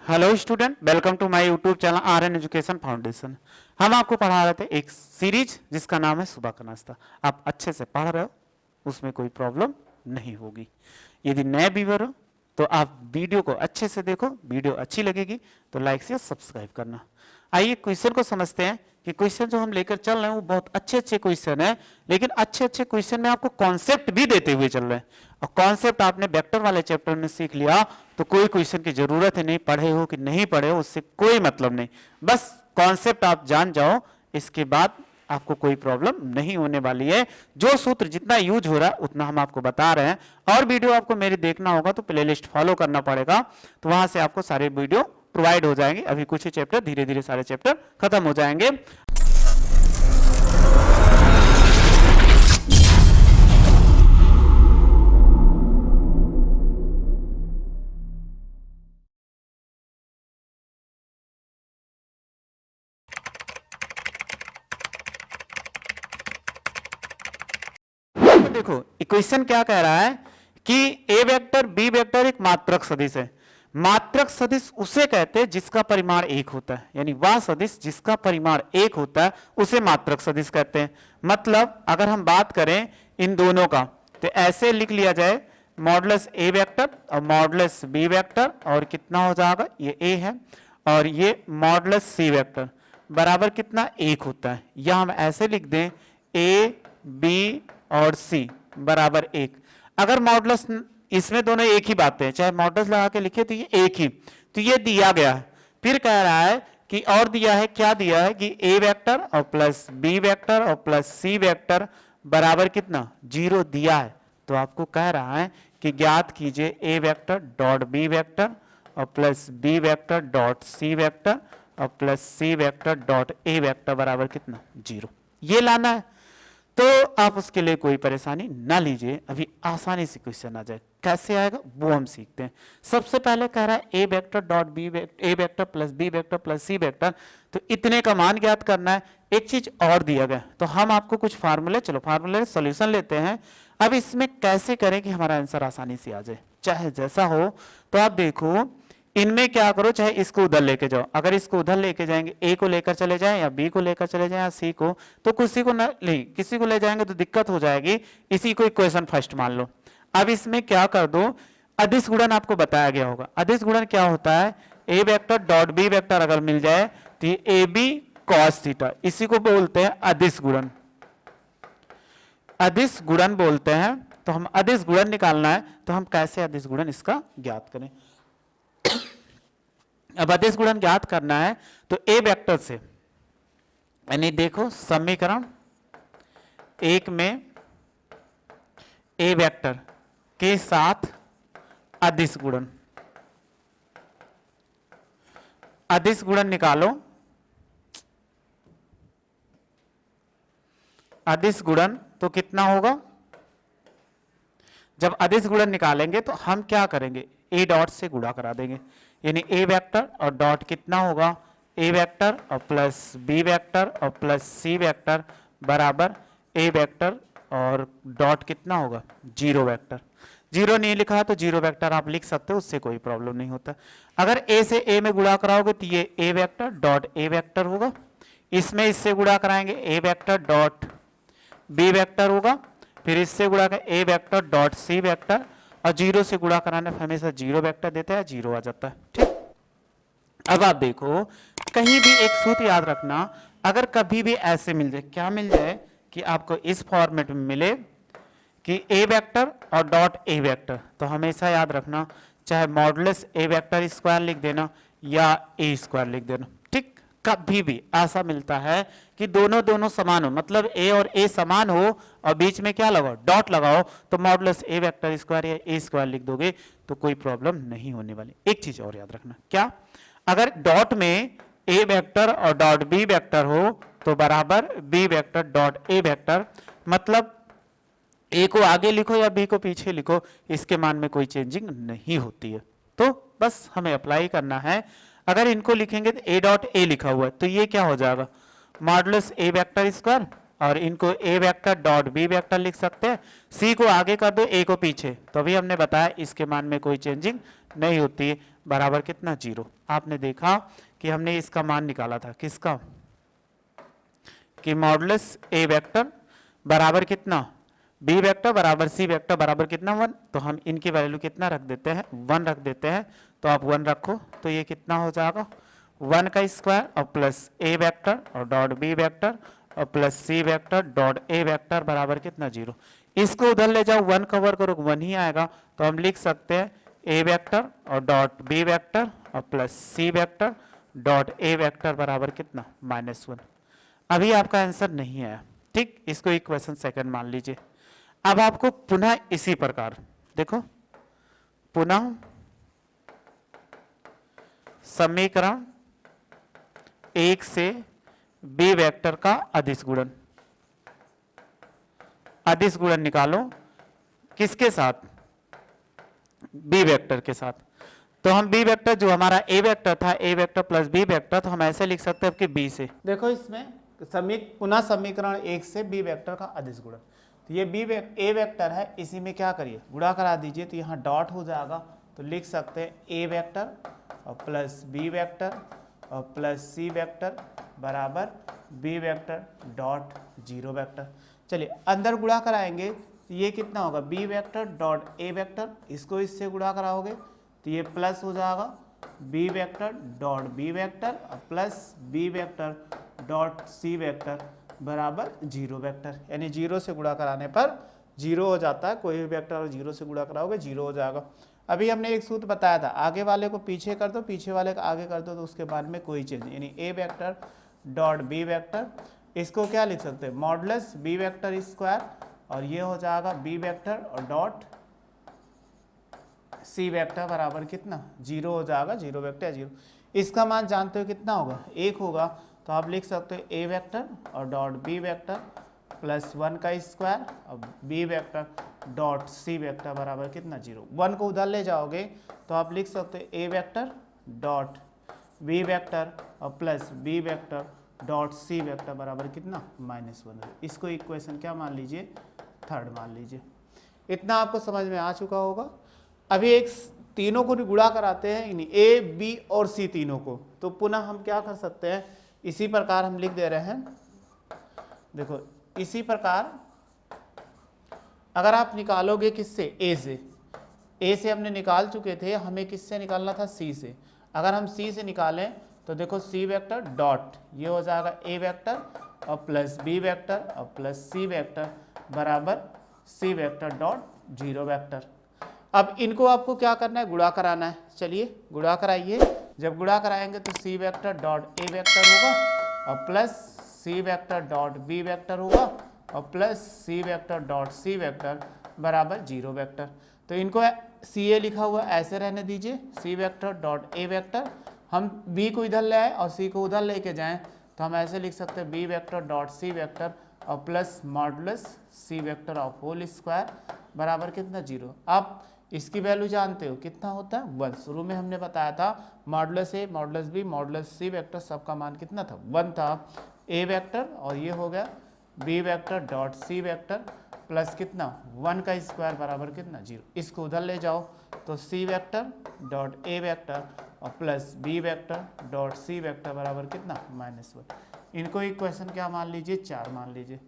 Hello student, welcome to my YouTube channel RN education foundation. हम आपको पढ़ा रहे थे एक सीरीज जिसका नाम है सुबह का नाश्ता। आप अच्छे से पढ़ रहे हो, उसमें कोई प्रॉब्लम नहीं होगी। यदि नए व्यूअर हो तो आप वीडियो को अच्छे से देखो, वीडियो अच्छी लगेगी तो लाइक से सब्सक्राइब करना। आइए क्वेश्चन को समझते हैं कि क्वेश्चन जो हम लेकर चल रहे हैं वो बहुत अच्छे अच्छे क्वेश्चन है, लेकिन अच्छे अच्छे क्वेश्चन में आपको कॉन्सेप्ट भी देते हुए चल रहे हैं। और कॉन्सेप्ट आपने वेक्टर वाले चैप्टर में सीख लिया तो कोई क्वेश्चन की जरूरत है नहीं, पढ़े हो कि नहीं पढ़े हो उससे कोई मतलब नहीं, बस कॉन्सेप्ट आप जान जाओ, इसके बाद आपको कोई प्रॉब्लम नहीं होने वाली है। जो सूत्र जितना यूज हो रहा है उतना हम आपको बता रहे हैं। और वीडियो आपको मेरी देखना होगा तो प्लेलिस्ट फॉलो करना पड़ेगा, तो वहां से आपको सारे वीडियो प्रोवाइड हो जाएंगे। अभी कुछ ही चैप्टर, धीरे धीरे सारे चैप्टर खत्म हो जाएंगे। देखो इक्वेशन क्या कह रहा है कि ए वेक्टर बी वेक्टर एक मात्रक सदिश है। मात्रक सदिश उसे कहते हैं जिसका परिमाण एक होता है, यानी वह सदिश जिसका परिमाण एक होता है उसे मात्रक सदिश कहते हैं। मतलब अगर हम बात करें इन दोनों का तो ऐसे लिख लिया जाए, मॉडुलस ए वेक्टर और मॉडुलस बी वेक्टर, और कितना हो जाएगा, ये ए है, और ये मॉडुलस सी वेक्टर बराबर कितना, एक होता है। या हम ऐसे लिख दें ए बी और सी बराबर एक। अगर मॉडुलस, इसमें दोनों एक ही बातें हैं, चाहे मॉडुलस लगा के लिखे तो ये एक ही, तो ये दिया गया है। फिर कह रहा है कि और दिया है, क्या दिया है कि ए वेक्टर और प्लस बी वेक्टर और प्लस सी वेक्टर बराबर कितना, 0 दिया है। तो आपको कह रहा है कि ज्ञात कीजिए A vector dot B vector और plus B vector dot C vector और plus C vector dot A vector बराबर कितना, 0। ये लाना है। तो आप उसके लिए कोई परेशानी ना लीजिए, अभी आसानी से क्वेश्चन आ जाए। कैसे आएगा वो हम सीखते हैं। सबसे पहले कह रहा है A vector dot B vector, A vector plus B vector plus C vector, तो इतने का मान ज्ञात करना है। एक चीज और दिया गया, तो हम आपको कुछ फार्मूले, चलो फार्मूले सॉल्यूशन लेते हैं। अब इसमें कैसे करें कि हमारा आंसर आसानी से आ जाए, चाहे जैसा हो। तो आप देखो इनमें क्या करो, चाहे इसको उधर लेके जाओ, अगर इसको उधर लेके जाएंगे, ए को लेकर चले जाएं या बी को लेकर चले जाएं या सी को, तो किसी को नहीं, किसी को ले जाएंगे तो दिक्कत हो जाएगी। इसी को इक्वेशन फर्स्ट मान लो। अब इसमें क्या कर दो, अदिश गुणन आपको बताया गया होगा। अदिश गुणन क्या होता है, A vector dot B vector अगर मिल जाए तो ये ए बी कॉस थीटा, इसी को बोलते हैं अदिश गुणन। अदिश गुणन बोलते हैं। तो हम अदिश गुणन निकालना है, तो हम कैसे अदिश गुणन इसका ज्ञात करें। अब अदिश गुणन ज्ञात करना है तो ए वेक्टर से, यानी देखो समीकरण एक में ए वेक्टर के साथ अदिश गुणन, अदिश गुणन निकालो। अदिश गुणन तो कितना होगा, जब अदिश गुणन निकालेंगे तो हम क्या करेंगे, ए डॉट से गुणा करा देंगे, यानी ए वेक्टर और डॉट कितना होगा, ए वेक्टर और प्लस बी वेक्टर और प्लस सी वेक्टर बराबर ए वेक्टर और डॉट कितना होगा, 0 वेक्टर। 0 नहीं लिखा है तो 0 वेक्टर आप लिख सकते हो, उससे कोई प्रॉब्लम नहीं होता। अगर ए से ए में गुणा कराओगे तो ये ए वेक्टर डॉट ए वेक्टर होगा, इसमें इससे गुणा कराएंगे ए वेक्टर डॉट बी वेक्टर होगा, फिर इससे गुणा कर ए वेक्टर डॉट सी वेक्टर, और 0 से गुणा कराने हमेशा 0 वेक्टर देता है, 0 आ जाता है। ठीक, अब आप देखो कहीं भी एक सूत्र याद रखना, अगर कभी भी ऐसे मिल जाए, क्या मिल जाए कि आपको इस फॉर्मेट में मिले कि ए वेक्टर और डॉट ए वेक्टर, तो हमेशा याद रखना चाहे मॉडुलस ए वेक्टर स्क्वायर लिख देना या ए स्क्वायर लिख देना। ठीक, कभी भी ऐसा मिलता है कि दोनों समान हो, मतलब ए और ए समान हो और बीच में क्या लगाओ, डॉट लगाओ, तो मॉडुलस ए वेक्टर स्क्वायर या ए स्क्वायर लिख दोगे तो कोई प्रॉब्लम नहीं होने वाली। एक चीज और याद रखना, क्या, अगर डॉट में ए वेक्टर और डॉट बी वेक्टर हो तो बराबर B vector dot A vector, मतलब ए को आगे लिखो या बी को पीछे लिखो, इसके मान में कोई चेंजिंग नहीं होती है। तो बस हमें अप्लाई करना है। अगर इनको लिखेंगे तो ए डॉट ए लिखा हुआ है तो ये क्या हो जाएगा, मॉडुलस ए वेक्टर स्क्वायर, और इनको ए वेक्टर डॉट बी वेक्टर लिख सकते हैं। सी को आगे कर दो, ए को पीछे, तो अभी हमने बताया इसके मान में कोई चेंजिंग नहीं होती है, बराबर कितना 0। आपने देखा कि हमने इसका मान निकाला था, किसका, कि मॉडुलस ए वेक्टर बराबर कितना बी वेक्टर बराबर सी वेक्टर बराबर कितना 1। तो हम इनकी वैल्यू कितना रख देते हैं, 1 रख देते हैं। तो आप 1 रखो तो ये कितना हो जाएगा 1 का स्क्वायर और प्लस ए वेक्टर और डॉट बी वेक्टर और plus C vector dot A vector बराबर कितना 0। इसको उधर ले जाओ 1 कवर करो 1 ही आएगा। तो हम लिख सकते हैं ए वेक्टर और डॉट बी वेक्टर और plus C vector dot A vector बराबर कितना -1। अभी आपका आंसर नहीं आया, ठीक, इसको इक्वेशन सेकंड मान लीजिए। अब आपको पुनः इसी प्रकार देखो, पुनः समीकरण 1 से बी वेक्टर का अदिश गुणन, अदिश गुणन निकालो किसके साथ, बी वेक्टर के साथ। तो हम बी वेक्टर जो हमारा ए वेक्टर था, A vector plus B vector, तो हम ऐसे लिख सकते हैं कि बी से देखो इसमें पुनः समीकरण 1 से बी वेक्टर का अदिश गुणन। तो ये ए वेक्टर है, इसी में क्या करिए गुणा करा दीजिए, तो यहाँ डॉट हो जाएगा। तो लिख सकते हैं ए वेक्टर और प्लस बी वेक्टर और प्लस सी वेक्टर बराबर बी वेक्टर डॉट 0 वेक्टर। चलिए अंदर गुणा कराएंगे तो ये कितना होगा B vector dot A vector, इसको इससे गुणा कराओगे तो ये प्लस हो जाएगा B vector dot B vector और plus B vector dot C vector बराबर 0 वेक्टर। यानी 0 से गुणा कराने पर 0 हो जाता है, कोई भी वेक्टर 0 से गुणा कराओगे 0 हो जाएगा। अभी हमने एक सूत्र बताया था, आगे वाले को पीछे कर दो, पीछे वाले को आगे कर दो, तो उसके बाद में कोई चेंज नहीं। यानी ए वेक्टर डॉट बी वेक्टर, इसको क्या लिख सकते हैं मॉडुलस बी वेक्टर स्क्वायर, और ये हो जाएगा बी वेक्टर और डॉट सी वेक्टर बराबर कितना 0 हो जाएगा, 0 वेक्टर 0। इसका मान जानते हो कितना होगा 1 होगा। तो आप लिख सकते हो ए वेक्टर और डॉट बी वेक्टर प्लस 1 का स्क्वायर और B vector dot C vector बराबर कितना 0। 1 को उधर ले जाओगे तो आप लिख सकते हो A vector dot B vector और plus B vector dot C vector बराबर कितना -1। इसको इक्वेशन क्या मान लीजिए, थर्ड मान लीजिए। इतना आपको समझ में आ चुका होगा। अभी एक तीनों को गुणा कराते हैं, ए बी और सी तीनों को। तो पुनः हम क्या कर सकते हैं, इसी प्रकार हम लिख दे रहे हैं, देखो इसी प्रकार अगर आप निकालोगे किससे, ए से हमने निकाल चुके थे, हमें किससे निकालना था सी से। अगर हम सी से निकालें तो देखो सी वेक्टर डॉट ये हो जाएगा ए वेक्टर और प्लस बी वेक्टर और प्लस सी वेक्टर बराबर सी वेक्टर डॉट 0 वेक्टर। अब इनको आपको क्या करना है, गुणा कराना है। चलिए गुणा कराइए। जब गुणा कराएंगे तो C vector dot A vector होगा और plus C vector dot B vector होगा और plus C vector dot C vector बराबर 0 वेक्टर। तो इनको सी ए लिखा हुआ ऐसे रहने दीजिए, सी वेक्टर डॉट ए वेक्टर। हम बी को इधर ले आए और सी को उधर लेके जाएं तो हम ऐसे लिख सकते हैं B vector dot C vector और plus modulus C vector of whole square बराबर कितना 0। आप इसकी वैल्यू जानते हो कितना होता है 1। शुरू में हमने बताया था मॉडुलस ए modulus B modulus C vector सबका मान कितना था 1 था। ए वेक्टर और ये हो गया B vector dot C vector plus कितना 1 का स्क्वायर बराबर कितना 0। इसको उधर ले जाओ तो C vector dot A vector और plus B vector dot C vector बराबर कितना -1। इनको इक्वेशन क्या मान लीजिए 4 मान लीजिए।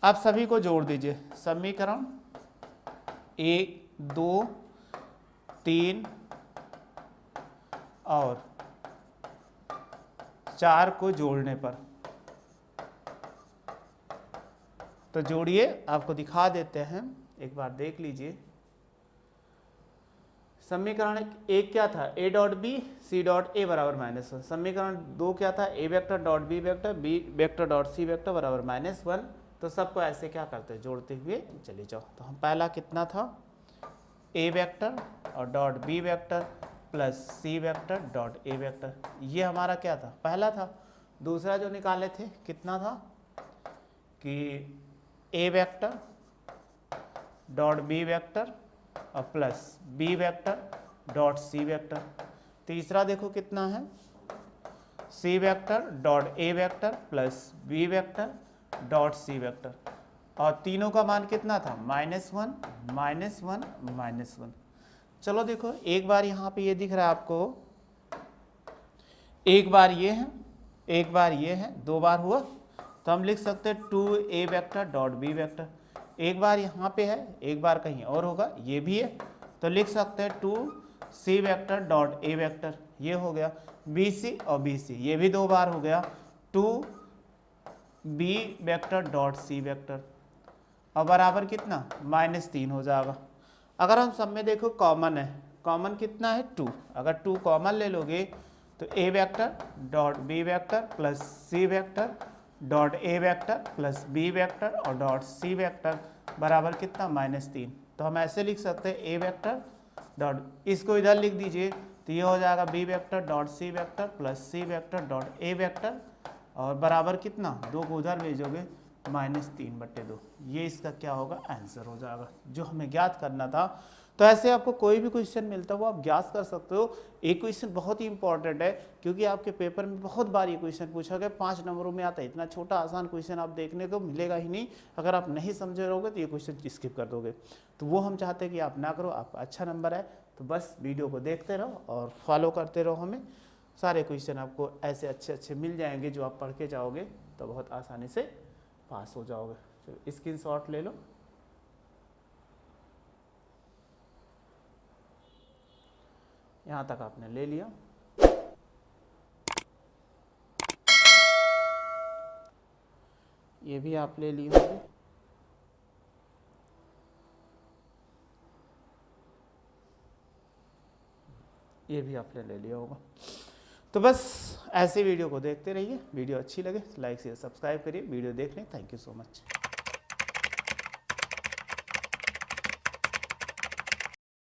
आप सभी को जोड़ दीजिए, समीकरण 1 2 3 और 4 को जोड़ने पर, तो जोड़िए, आपको दिखा देते हैं, एक बार देख लीजिए। समीकरण 1 क्या था, A dot B C dot A बराबर -1। समीकरण 2 क्या था, A vector dot B vector dot C vector बराबर -1। तो सबको ऐसे क्या करते हैं, जोड़ते हुए चले जाओ। तो हम पहला कितना था, ए वेक्टर और dot B vector plus C vector dot A vector, ये हमारा क्या था, पहला था। दूसरा जो निकाले थे कितना था कि A vector dot B vector और plus B vector dot C vector. तीसरा देखो कितना है, C vector dot A vector plus B vector dot C vector. और तीनों का मान कितना था -1 -1 -1। चलो देखो, एक बार यहाँ पे ये दिख रहा है आपको, एक बार ये है, एक बार ये है, 2 बार हुआ, तो हम लिख सकते हैं 2a vector dot b vector. एक बार यहाँ पे है, एक बार कहीं और होगा, ये भी है, तो लिख सकते हैं 2c vector dot a vector. ये हो गया bc और bc, ये भी 2 बार हो गया, 2b vector dot c vector, और बराबर कितना -3 हो जाएगा। अगर हम सब में देखो कॉमन है, कॉमन कितना है 2, अगर 2 कॉमन ले लोगे तो a vector dot b vector plus c vector dot a vector plus b vector और डॉट c वेक्टर बराबर कितना -3। तो हम ऐसे लिख सकते हैं a वेक्टर डॉट, इसको इधर लिख दीजिए तो ये हो जाएगा b vector dot c vector plus c vector dot a vector और बराबर कितना, 2 को उधर भेजोगे -3/2। ये इसका क्या होगा, आंसर हो जाएगा जो हमें ज्ञात करना था। तो ऐसे आपको कोई भी क्वेश्चन मिलता है वो आप ज्ञात कर सकते हो। एक क्वेश्चन बहुत ही इंपॉर्टेंट है क्योंकि आपके पेपर में बहुत बार ये क्वेश्चन पूछा गया, 5 नंबरों में आता है। इतना छोटा आसान क्वेश्चन आप देखने को मिलेगा ही नहीं। अगर आप नहीं समझे रहोगे तो ये क्वेश्चन स्किप कर दोगे, तो वो हम चाहते हैं कि आप ना करो, आपका अच्छा नंबर है। तो बस वीडियो को देखते रहो और फॉलो करते रहो हमें, सारे क्वेश्चन आपको ऐसे अच्छे अच्छे मिल जाएंगे जो आप पढ़ के जाओगे तो बहुत आसानी से पास हो जाओगे। चलो स्क्रीनशॉट ले लो। यहाँ तक आपने ले लिया। ये भी आप ले लिए होंगे। ये भी आपने ले लिया होगा। तो बस ऐसे वीडियो को देखते रहिए। वीडियो अच्छी लगे तो लाइक शेयर सब्सक्राइब करिए। वीडियो देखने थैंक यू सो मच।